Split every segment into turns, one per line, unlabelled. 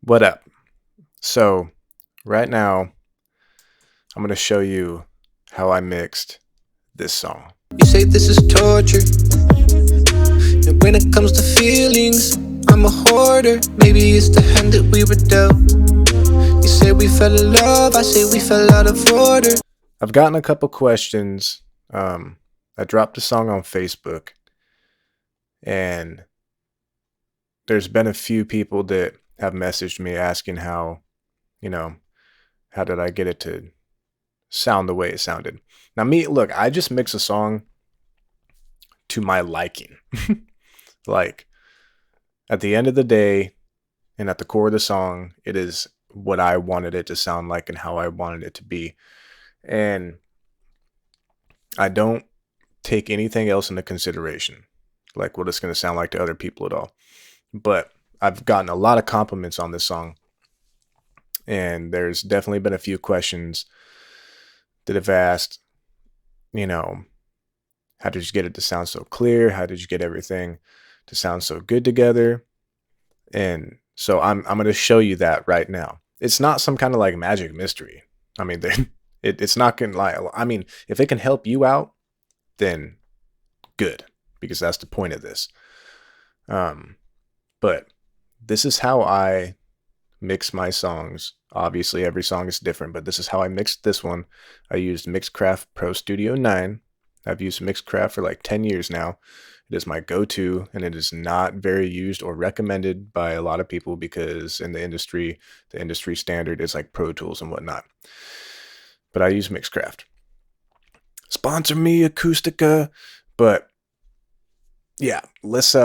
What up? So, right now, I'm going to show you how I mixed this song.
You say this is torture, and when it comes to feelings, I'm a hoarder. Maybe it's the hand that we were dealt. You say we fell in love, I say we fell out of order.
I've gotten a couple questions. I dropped the song on Facebook, and there's been a few people that have messaged me asking you know, how did I get it to sound the way it sounded? Now, look, I just mix a song to my liking. Like, at the end of the day, and at the core of the song, it is what I wanted it to sound like and how I wanted it to be. And I don't take anything else into consideration, like what it's going to sound like to other people at all. But I've gotten a lot of compliments on this song, and there's definitely been a few questions that have asked, you know, how did you get it to sound so clear? How did you get everything to sound so good together? And so I'm going to show you that right now. It's not some kind of like magic mystery. I mean, it's not going to like, I mean, if it can help you out, then good, because that's the point of this. But this is how I mix my songs. Obviously, every song is different, but this is how I mixed this one. I used Mixcraft Pro Studio 9. I've used Mixcraft for like 10 years now. It is my go-to, and it is not very used or recommended by a lot of people because in the industry standard is like Pro Tools and whatnot. But I use Mixcraft. Sponsor me, Acoustica. But yeah, let's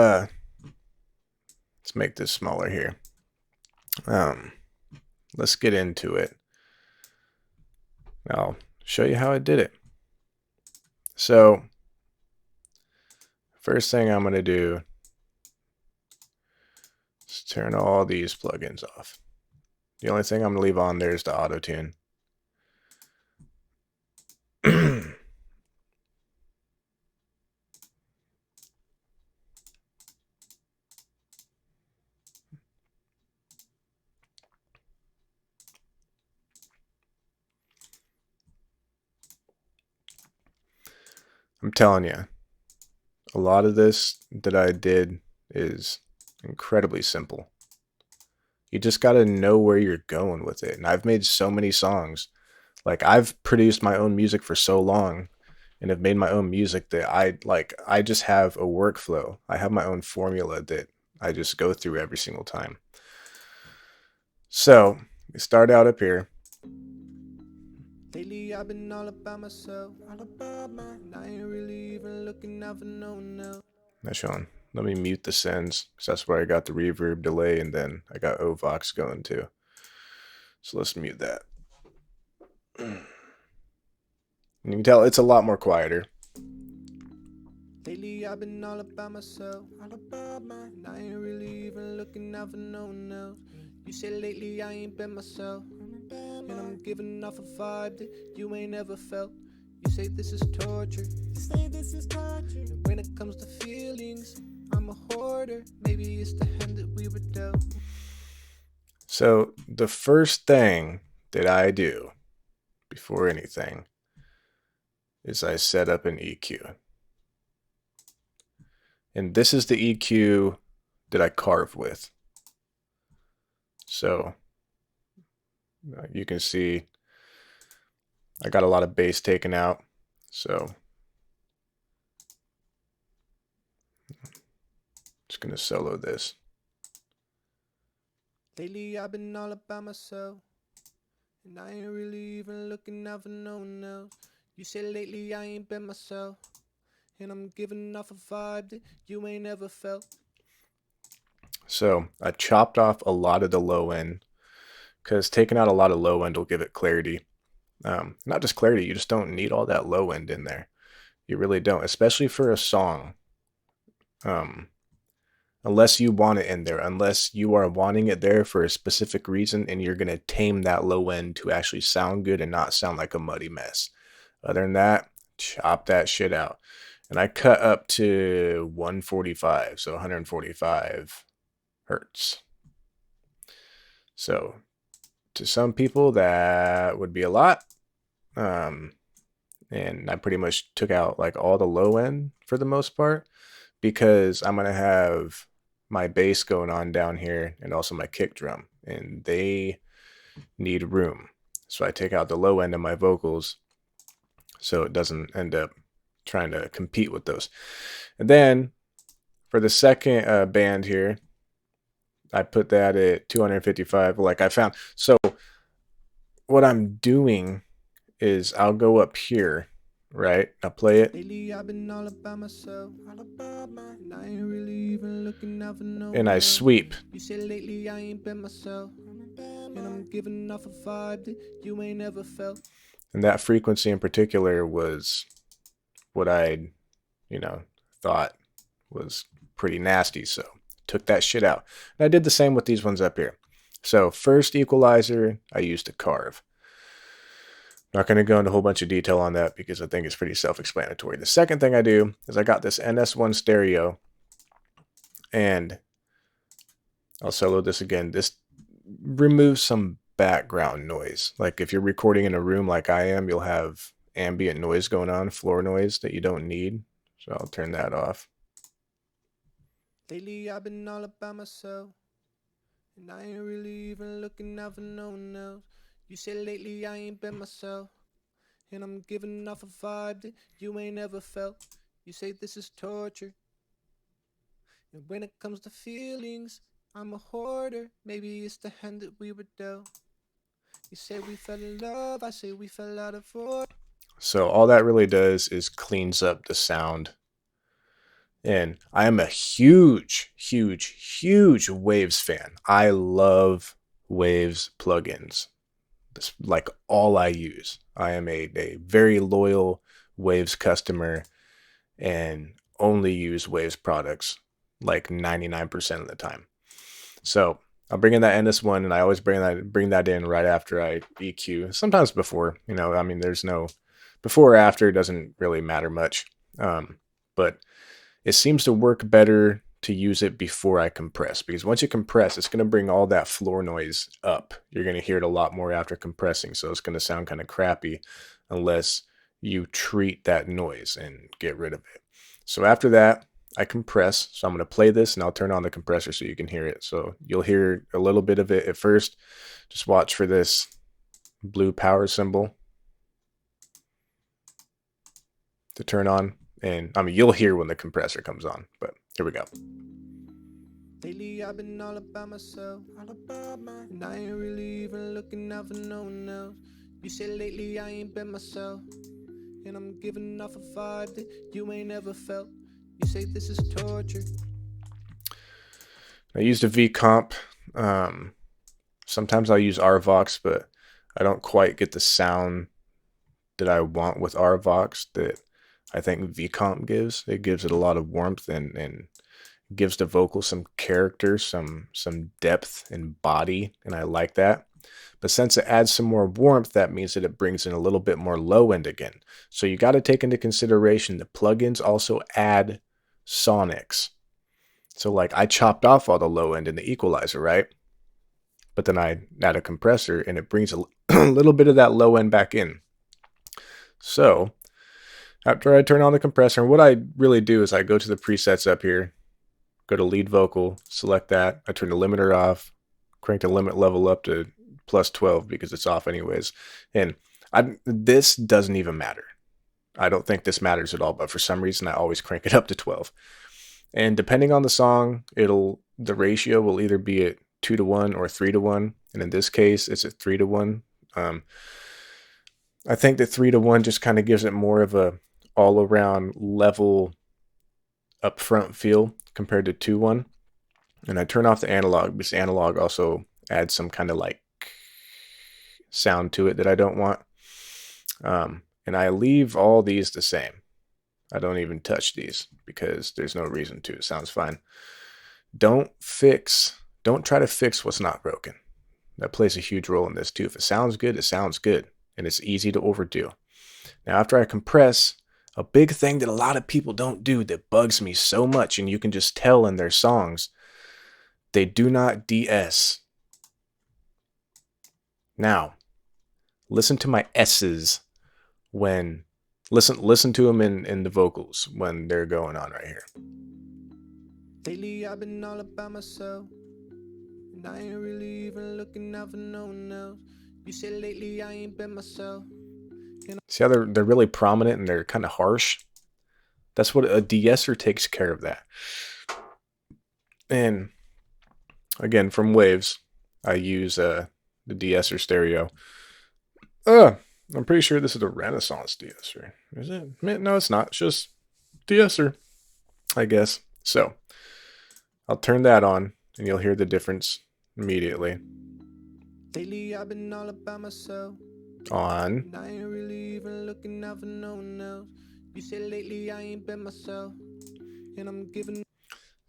make this smaller here. Let's get into it. I'll show you how I did it. So, first thing I'm going to do is turn all these plugins off. The only thing I'm going to leave on there is the auto tune. I'm telling you, a lot of this that I did is incredibly simple. You just got to know where you're going with it. And I've made so many songs. Like, I've produced my own music for so long and have made my own music that I just have a workflow. I have my own formula that I just go through every single time. So, we start out up here.
Lately I've been all about myself, all about mine. I ain't really even looking out for no one else.
Now, Sean, let me mute the sends because that's where I got the reverb delay, and then I got Ovox going too. So let's mute that. And you can tell it's a lot more quieter.
Lately I've been all about myself, all about mine. I ain't really even looking out for no one else. You say lately I ain't been myself, and I'm giving off a vibe that you ain't ever felt. You say this is torture, and when it comes to feelings, I'm a hoarder. Maybe it's the hand that we were dealt.
So the first thing that I do before anything is I set up an EQ. And this is the EQ that I carve with. So you can see I got a lot of bass taken out. So just going to solo this.
Lately I've been all about myself, and I ain't really even looking out for no one else. You say lately I ain't been myself, and I'm giving off a vibe that you ain't ever felt.
So I chopped off a lot of the low end because taking out a lot of low end will give it clarity. Not just clarity, you just don't need all that low end in there. You really don't, especially for a song. Unless you want it in there, unless you are wanting it there for a specific reason and you're going to tame that low end to actually sound good and not sound like a muddy mess. Other than that, chop that shit out. And I cut up to 145, so 145 hertz. So to some people that would be a lot. And I pretty much took out like all the low end for the most part because I'm going to have my bass going on down here and also my kick drum, and they need room. So I take out the low end of my vocals so it doesn't end up trying to compete with those. And then for the second band here, I put that at 255 like I found. So what I'm doing is I'll go up here, right? I'll play it.
Lately I've been all about myself, all about mine. I ain't really even looking out for no
And
one
I
else.
sweep.
You say lately I ain't been myself, and I'm giving off a vibe that you ain't ever felt.
And that frequency in particular was what I, thought was pretty nasty. So took that shit out. And I did the same with these ones up here. So first equalizer, I used a carve. Not going to go into a whole bunch of detail on that because I think it's pretty self-explanatory. The second thing I do is I got this NS1 stereo, and I'll solo this again. This removes some background noise. Like if you're recording in a room like I am, you'll have ambient noise going on, floor noise that you don't need. So I'll turn that off.
Lately I've been all about myself, and I ain't really even looking out for no one else. You say lately I ain't been myself, and I'm giving off a vibe that you ain't ever felt. You say this is torture, and when it comes to feelings, I'm a hoarder. Maybe it's the hand that we were dealt. You say we fell in love, I say we fell out of order.
So all that really does is cleans up the sound. And I am a huge, huge, huge Waves fan. I love Waves plugins. That's like all I use. I am a very loyal Waves customer and only use Waves products like 99% of the time. So I'll bring in that NS1, and I always bring that in right after I EQ. Sometimes before, I mean, there's no before or after, it doesn't really matter much. But it seems to work better to use it before I compress, because once you compress, it's going to bring all that floor noise up. You're going to hear it a lot more after compressing, so it's going to sound kind of crappy unless you treat that noise and get rid of it. So after that, I compress. So I'm going to play this, and I'll turn on the compressor so you can hear it. So you'll hear a little bit of it at first. Just watch for this blue power symbol to turn on. And I mean, you'll hear when the compressor comes on, but here we go.
Lately I've been all about myself, all about mine, and I ain't really even looking out for no one else. You say lately I ain't been myself, and I'm giving off a vibe that you ain't ever felt. You say this is torture.
I used a V comp. Sometimes I'll use RVox, but I don't quite get the sound that I want with RVox that I think V comp gives. It gives it a lot of warmth and gives the vocal some character, some depth and body, and I like that. But since it adds some more warmth, that means that it brings in a little bit more low end again. So you got to take into consideration the plugins also add sonics. So like I chopped off all the low end in the equalizer, right? But then I add a compressor and it brings a little bit of that low end back in. So after I turn on the compressor, what I really do is I go to the presets up here, go to lead vocal, select that. I turn the limiter off, crank the limit level up to plus 12 because it's off anyways. And this doesn't even matter. I don't think this matters at all, but for some reason I always crank it up to 12. And depending on the song, the ratio will either be at 2-to-1 or 3-to-1. And in this case, it's at 3-to-1. I think that 3-to-1 just kind of gives it more of a all around level upfront feel compared to 2-1. And I turn off the analog because analog also adds some kind of like sound to it that I don't want. And I leave all these the same. I don't even touch these because there's no reason to. It sounds fine. Don't try to fix what's not broken. That plays a huge role in this too. If it sounds good, it sounds good. And it's easy to overdo. Now, after I compress, a big thing that a lot of people don't do that bugs me so much, and you can just tell in their songs, they do not de-ess. Now, listen to my S's when listen to them in the vocals when they're going on right here.
Lately I've been all about myself, and I ain't really even looking out for no one else. You said lately I ain't been myself.
See how they're really prominent and they're kind of harsh? That's what a de-esser takes care of that. And again, from Waves, I use the de-esser stereo. I'm pretty sure this is a Renaissance de-esser. Is it? No, it's not. It's just de-esser, I guess. So I'll turn that on and you'll hear the difference immediately.
Lately I've been all about myself.
On.
And I ain't really even looking out for no one else. You said lately I ain't been myself. And I'm giving.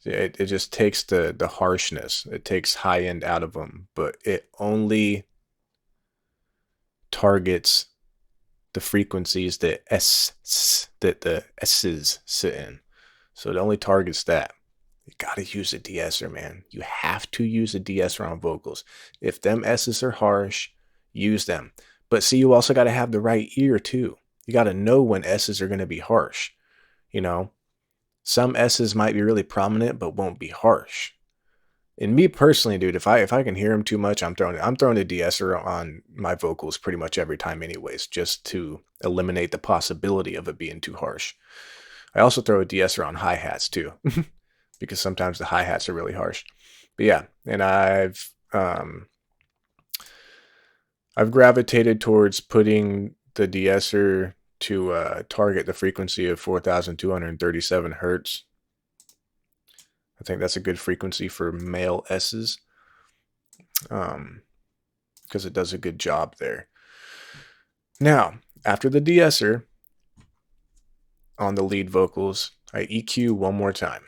It just takes the harshness. It takes high end out of them, but it only targets the frequencies that the S's sit in. So it only targets that. You gotta use a de-esser, man. You have to use a de-esser on vocals. If them S's are harsh, use them. But see, you also gotta have the right ear too. You gotta know when S's are gonna be harsh. You know, some S's might be really prominent but won't be harsh. And me personally, dude, if I can hear them too much, I'm throwing a de-esser on my vocals pretty much every time anyways, just to eliminate the possibility of it being too harsh. I also throw a de-esser on hi-hats too, because sometimes the hi-hats are really harsh. But yeah, and I've gravitated towards putting the de-esser to target the frequency of 4,237 hertz. I think that's a good frequency for male S's, because it does a good job there. Now, after the de-esser on the lead vocals, I EQ one more time.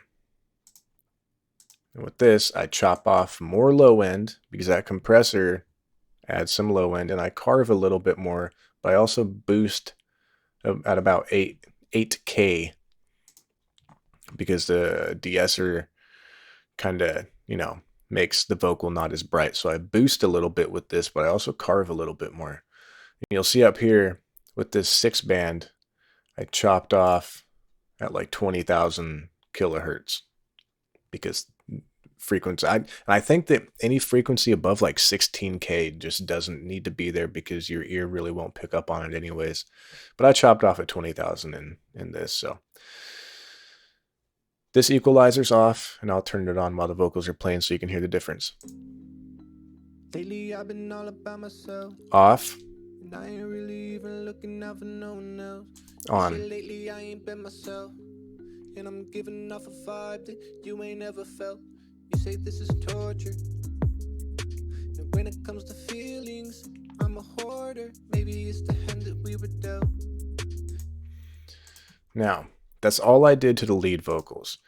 And with this, I chop off more low end because that compressor adds some low end, and I carve a little bit more, but I also boost at about 8K because the de-esser kind of, makes the vocal not as bright. So I boost a little bit with this, but I also carve a little bit more. And you'll see up here with this 6-band, I chopped off at like 20,000 kilohertz because frequency. I think that any frequency above like 16K just doesn't need to be there because your ear really won't pick up on it anyways. But I chopped off at 20,000 in this, so. This equalizer's off, and I'll turn it on while the vocals are playing so you can hear the difference.
Lately I've been all about myself.
Off.
And I ain't really even looking out for no one else.
On.
Lately I ain't been myself. And I'm giving off a vibe that you ain't ever felt. You say this is torture. And when it comes to feelings, I'm a hoarder. Maybe it's the hand that we were dealt.
Now, that's all I did to the lead vocals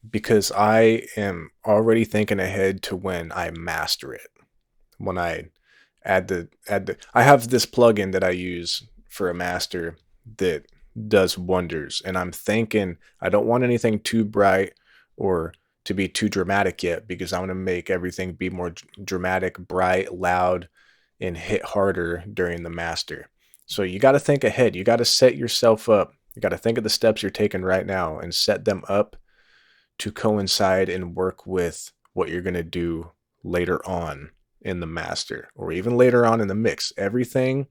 because I am already thinking ahead to when I master it. When I add the I have this plugin that I use for a master that does wonders, and I'm thinking I don't want anything too bright or to be too dramatic yet because I want to make everything be more dramatic, bright, loud, and hit harder during the master. So you got to think ahead. You got to set yourself up. You got to think of the steps you're taking right now and set them up to coincide and work with what you're going to do later on in the master or even later on in the mix. Everything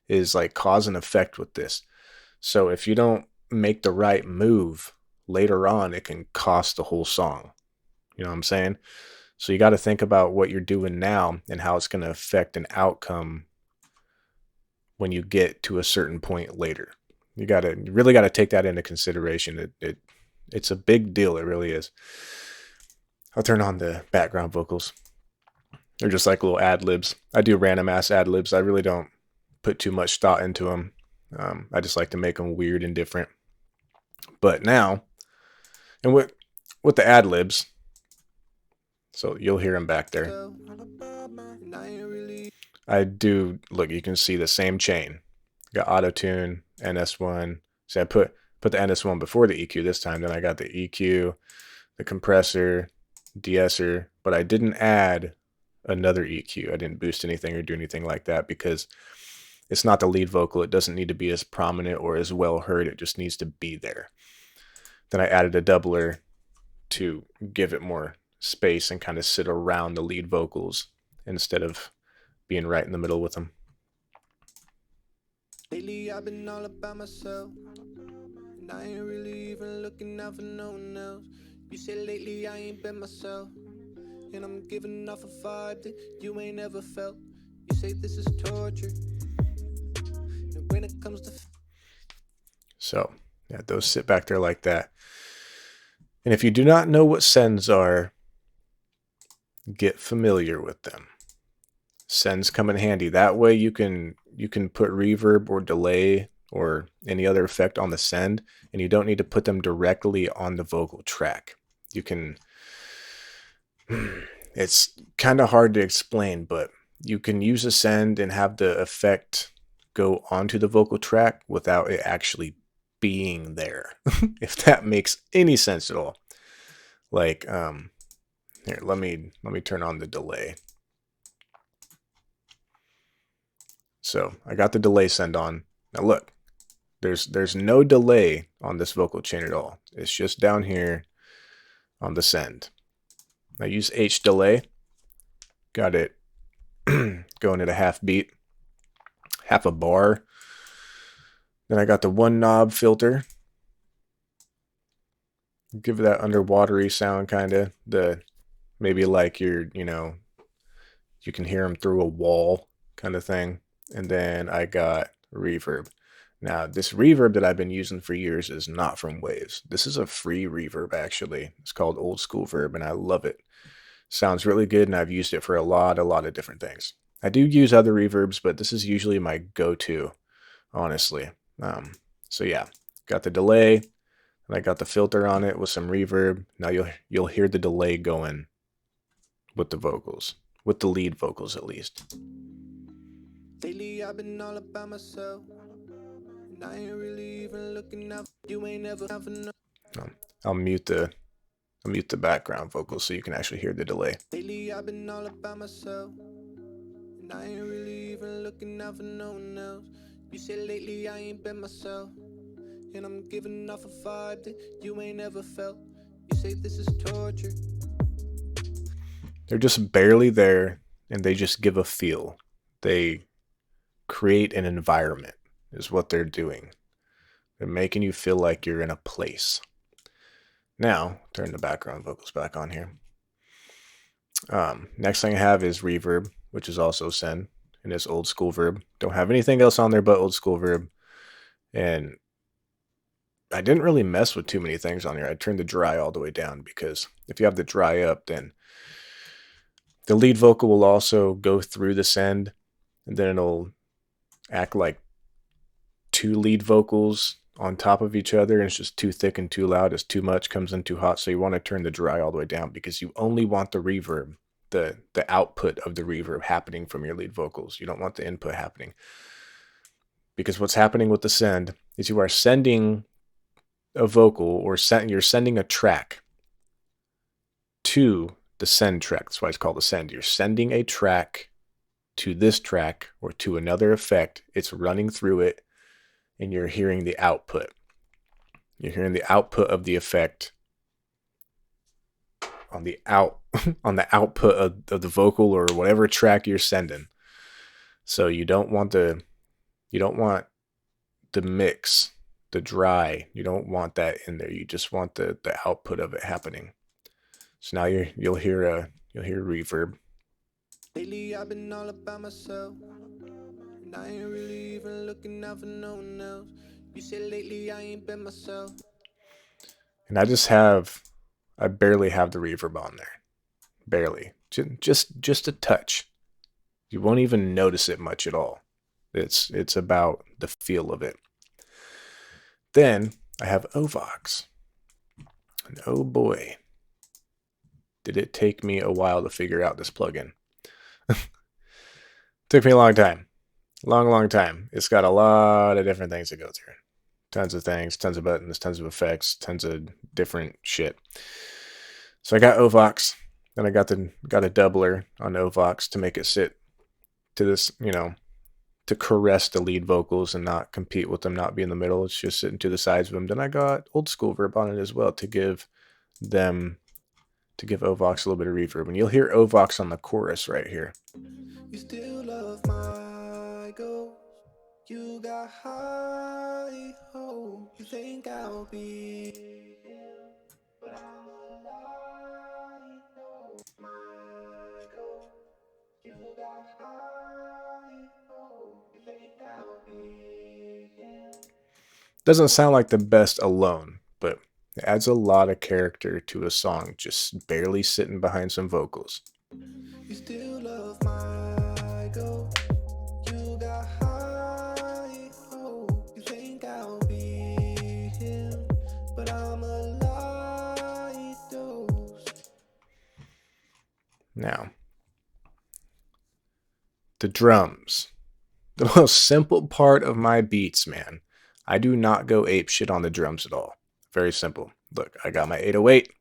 is like cause and effect with this. So if you don't make the right move later on, it can cost the whole song. You know what I'm saying? So you got to think about what you're doing now and how it's going to affect an outcome when you get to a certain point later. You really got to take that into consideration. It's a big deal. It really is. I'll turn on the background vocals. They're just like little ad libs. I do random ass ad libs. I really don't put too much thought into them. I just like to make them weird and different. But now, and with the ad libs, so you'll hear them back there. I do, look, you can see the same chain. Got auto tune, NS1. So I put the NS1 before the EQ this time. Then I got the EQ, the compressor, de-esser, but I didn't add another EQ. I didn't boost anything or do anything like that because it's not the lead vocal. It doesn't need to be as prominent or as well heard. It just needs to be there. Then I added a doubler to give it more space and kind of sit around the lead vocals instead of being right in the middle with them.
Lately I've been all about myself, and I ain't really even looking out for no one else. You said lately I ain't been myself, and I'm giving off a vibe that you ain't ever felt. You say this is torture, and when it comes to
so yeah, those sit back there like that. And if you do not know what sends are, get familiar with them. Sends come in handy. That way you can put reverb or delay or any other effect on the send, and you don't need to put them directly on the vocal track. You can it's kind of hard to explain, but you can use a send and have the effect go onto the vocal track without it actually being there. If that makes any sense at all. Like here, let me turn on the delay. So I got the delay send on. Now look, there's no delay on this vocal chain at all. It's just down here on the send. I use H delay. Got it going at a half beat, half a bar. Then I got the one knob filter. Give it that underwatery sound, kind of. The maybe like you're, you can hear them through a wall kind of thing. And then I got reverb. Now, this reverb that I've been using for years is not from Waves. This is a free reverb, actually. It's called Old School Verb, and I love it. Sounds really good, and I've used it for a lot of different things. I do use other reverbs, but this is usually my go-to, honestly. So yeah, got the delay, and I got the filter on it with some reverb. Now you'll hear the delay going with the vocals, with the lead vocals at least.
lately I've been all about myself, and I ain't really even looking out. You ain't ever have no.
I'll mute the background vocals so you can actually hear the delay.
Lately I've been all about myself, and I ain't really even looking out for no one else. You said lately I ain't been myself, and I'm giving off a vibe that you ain't ever felt. You say this is torture.
They're just barely there, and they just give a feel. They create an environment, is what they're doing. They're making you feel like you're in a place. Now, turn the background vocals back on here. Next thing I have is reverb, which is also send, and it's Old School Verb. Don't have anything else on there but Old School Verb. And I didn't really mess with too many things on here. I turned the dry all the way down because if you have the dry up, then the lead vocal will also go through the send, and then it'll act like two lead vocals on top of each other, and it's just too thick and too loud. It's too much, comes in too hot. So you want to turn the dry all the way down because you only want the reverb, the output of the reverb happening from your lead vocals. You don't want the input happening. Because what's happening with the send is you are sending a vocal, or you're sending a track to the send track. That's why it's called the send. You're sending a track to this track or to another effect. It's running through it, and you're hearing the output. You're hearing the output of the effect on the on the output of the vocal or whatever track you're sending. So you don't want the mix, the dry. You don't want that in there. You just want the output of it happening. So now you'll hear reverb.
Lately I've been all about myself, and I ain't really even looking out for no one else. You said lately I ain't been myself.
And I barely have the reverb on there. Barely. Just a touch. You won't even notice it much at all. It's about the feel of it. Then I have Ovox. And oh boy, did it take me a while to figure out this plugin. Took me a long time. Long time. It's got a lot of different things to go through. Tons of things, tons of buttons, tons of effects, tons of different shit. So I got Ovox. Then I got a doubler on Ovox to make it sit to this, to caress the lead vocals and not compete with them, not be in the middle. It's just sitting to the sides of them. Then I got old school verb on it as well them to give Ovox a little bit of reverb. And you'll hear Ovox on the chorus right here.
You still love my ghost. You got high hope. You think I'll be him, but I'm alive. No, my ghost. You got high hope. You think I'll be him.
Doesn't sound like the best alone, but it adds a lot of character to a song just barely sitting behind some vocals.
You still love my ghost. You got high hope. You think I'll be him, but I'm a light dose.
Now, the drums. The most simple part of my beats, man. I do not go ape shit on the drums at all. Very simple. Look, I got my 808.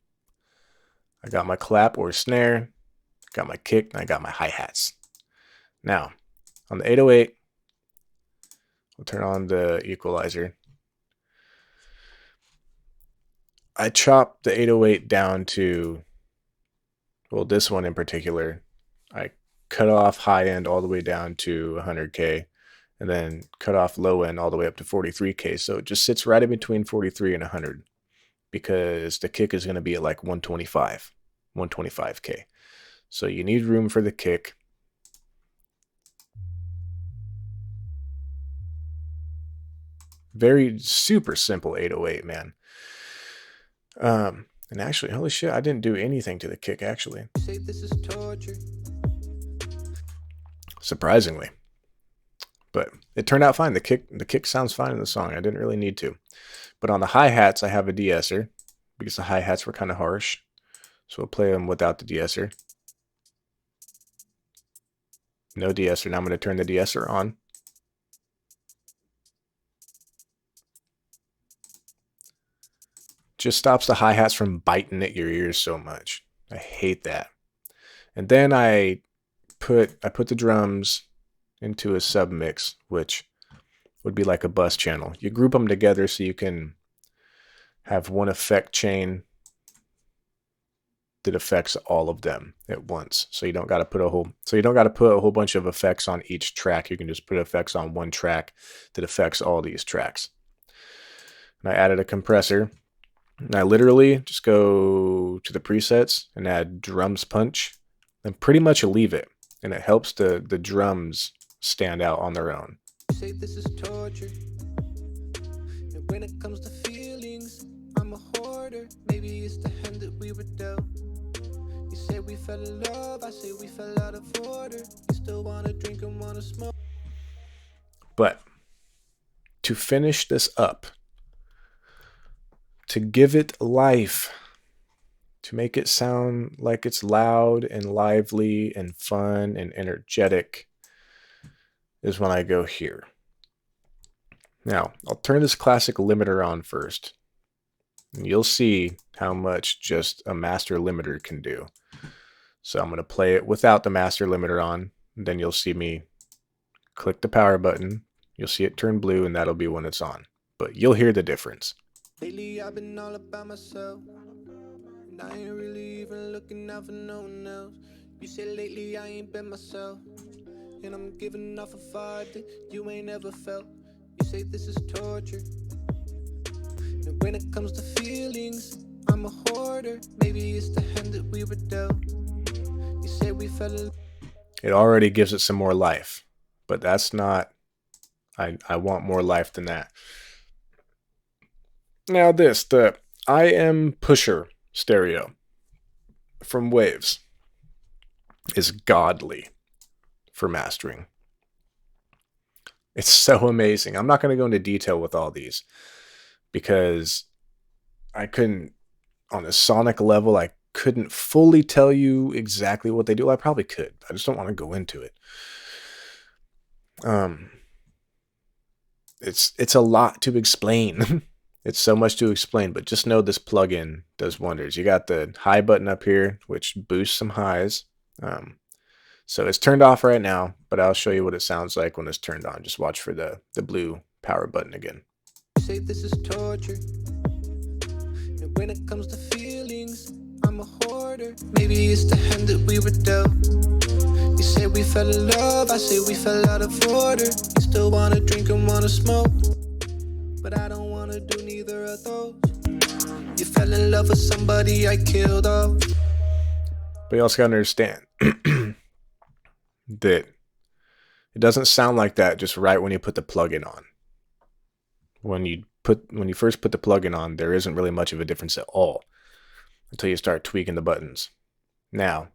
I got my clap or snare. Got my kick, and I got my hi-hats. Now, on the 808, we'll turn on the equalizer. I chopped the 808 down to, well, this one in particular. I cut off high end all the way down to 100K, and then cut off low end all the way up to 43K. So it just sits right in between 43 and 100 because the kick is going to be at like 125K. So you need room for the kick. Very super simple 808, man. And actually, holy shit, I didn't do anything to the kick, actually.
You say this is torture.
Surprisingly. But it turned out fine. The kick sounds fine in the song. I didn't really need to. But on the hi-hats, I have a de-esser because the hi-hats were kind of harsh. So we'll play them without the de-esser. No de-esser. Now I'm going to turn the de-esser on. Just stops the hi-hats from biting at your ears so much. I hate that. And then I put the drums into a submix, which would be like a bus channel. You group them together so you can have one effect chain that affects all of them at once. So you don't got to put a whole bunch of effects on each track. You can just put effects on one track that affects all these tracks. And I added a compressor. And I literally just go to the presets and add drums punch and pretty much leave it. And it helps the drums stand out on their own.
You say this is torture. And when it comes to feelings, I'm a hoarder. Maybe it's the hand that we were dealt. You say we fell in love, I say we fell out of order. You still wanna drink and wanna smoke.
But to finish this up, to give it life, to make it sound like it's loud and lively and fun and energetic, is when I go here. Now, I'll turn this classic limiter on first, and you'll see how much just a master limiter can do. So I'm going to play it without the master limiter on, and then you'll see me click the power button. You'll see it turn blue, and that'll be when it's on. But you'll hear the difference.
Lately I've been all about myself, and I ain't really even looking out for no one else. You say lately I ain't been myself, and I'm giving off a vibe that you ain't ever felt. You say this is torture, and when it comes to feelings, I'm a hoarder. Maybe it's the hand that we were dealt. You say we fell in.
It already gives it some more life, but that's not, I want more life than that. Now the I Am Pusher stereo from Waves is godly for mastering. It's so amazing. I'm not going to go into detail with all these because I couldn't, on a sonic level, I couldn't fully tell you exactly what they do. I probably could. I just don't want to go into it. It's a lot to explain. It's so much to explain, but just know this plugin does wonders. You got the high button up here, which boosts some highs. So it's turned off right now, but I'll show you what it sounds like when it's turned on. Just watch for the blue power button again.
Say this is torture, and when it comes to feelings, I'm a hoarder. Maybe it's the hand that we were dealt. You say we fell in love, I say we fell out of order. You still wanna drink and wanna smoke, but I don't wanna do neither of those. You fell in love with somebody I killed off.
But you also gotta understand that it doesn't sound like that just right when you put the plugin on. When you first put the plugin on, there isn't really much of a difference at all until you start tweaking the buttons. Now,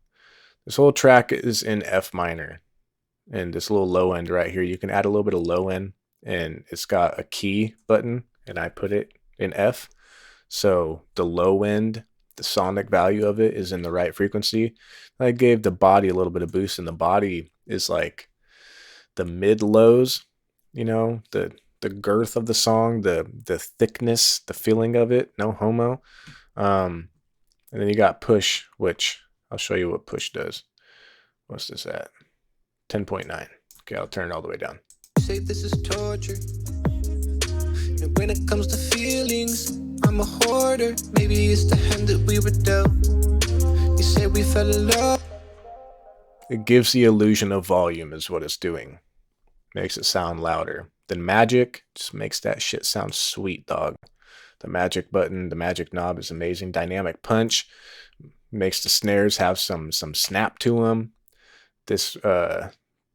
this whole track is in F minor, and this little low end right here, you can add a little bit of low end, and it's got a key button, and I put it in F. So the low end, the sonic value of it is in the right frequency. I gave the body a little bit of boost, and the body is like the mid lows, you know, the girth of the song, the thickness, the feeling of it, no homo. And then you got push, which I'll show you what push does. What's this at? 10.9. Okay, I'll turn it all the way down.
Say this is torture, and when it comes to feelings, I'm a hoarder. Maybe it's the hand that we were dealt. You say we fell in love.
It gives the illusion of volume is what it's doing. Makes it sound louder. Then magic just makes that shit sound sweet, dog. The magic button, the magic knob is amazing. Dynamic punch makes the snares have some snap to them. This the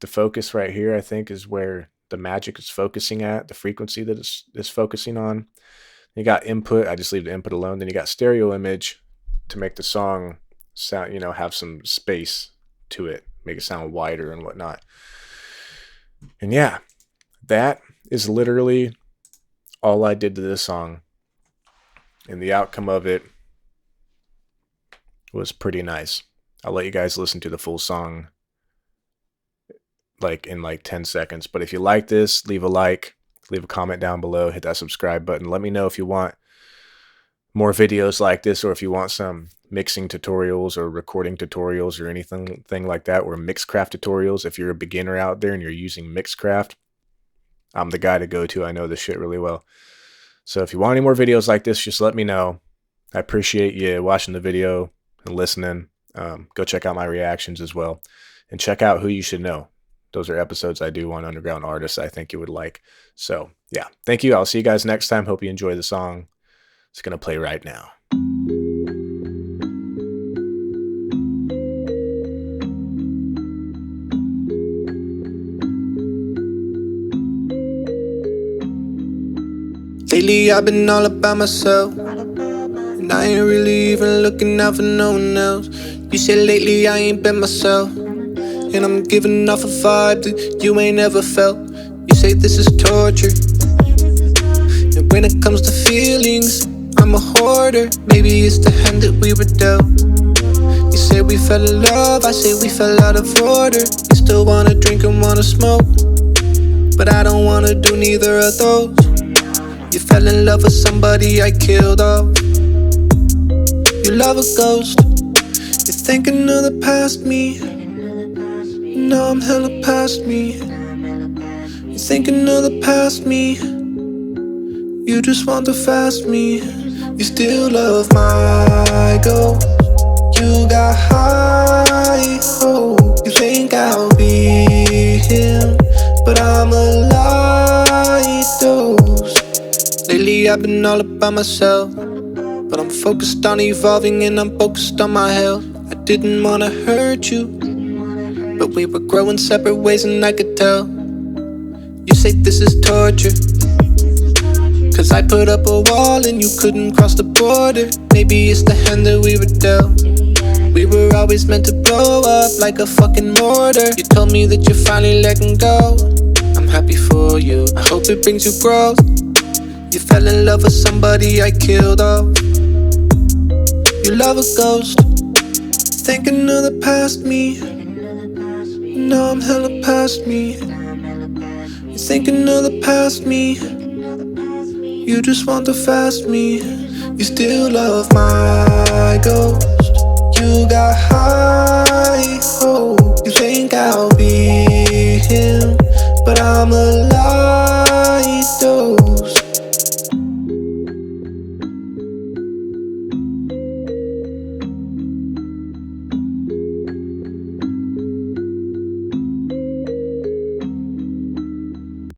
focus right here, I think, is where the magic is focusing at, the frequency that it's focusing on. You got input, I just leave the input alone. Then you got stereo image to make the song sound, you know, have some space to it, make it sound wider and whatnot. And yeah, that is literally all I did to this song. And the outcome of it was pretty nice. I'll let you guys listen to the full song in 10 seconds. But if you like this, leave a like, leave a comment down below, hit that subscribe button. Let me know if you want more videos like this, or if you want some mixing tutorials or recording tutorials or anything like that, or Mixcraft tutorials. If you're a beginner out there and you're using Mixcraft, I'm the guy to go to. I know this shit really well. So if you want any more videos like this, just let me know. I appreciate you watching the video and listening. Go check out my reactions as well. And check out Who You Should Know. Those are episodes I do on underground artists I think you would like. So yeah, thank you. I'll see you guys next time. Hope you enjoy the song. It's going to play right now.
Lately I've been all about myself, and I ain't really even looking out for no one else. You said lately I ain't been myself, and I'm giving off a vibe that you ain't ever felt. You say this is torture, and when it comes to feelings, I'm a hoarder. Maybe it's the hand that we were dealt. You say we fell in love, I say we fell out of order. You still wanna drink and wanna smoke, but I don't wanna do neither of those. You fell in love with somebody I killed off. You love a ghost. You're thinking of the past me. No, I'm hella past me. You're thinking of the past me. You just want to fast me. You still love my ghost. You got high hope. You think I'll be him, but I'm a light dose. Lately I've been all about myself, but I'm focused on evolving and I'm focused on my health. I didn't wanna hurt you, but we were growing separate ways and I could tell. You say this is torture, cause I put up a wall and you couldn't cross the border. Maybe it's the hand that we were dealt. We were always meant to blow up like a fucking mortar. You told me that you're finally letting go. I'm happy for you, I hope it brings you growth. You fell in love with somebody I killed off. You love a ghost. Thinking of the past me. No, I'm hella past me. You're thinking of the past me. You just want the fast me. You still love my ghost. You got high hope. You think I'll be him, but I'm alive.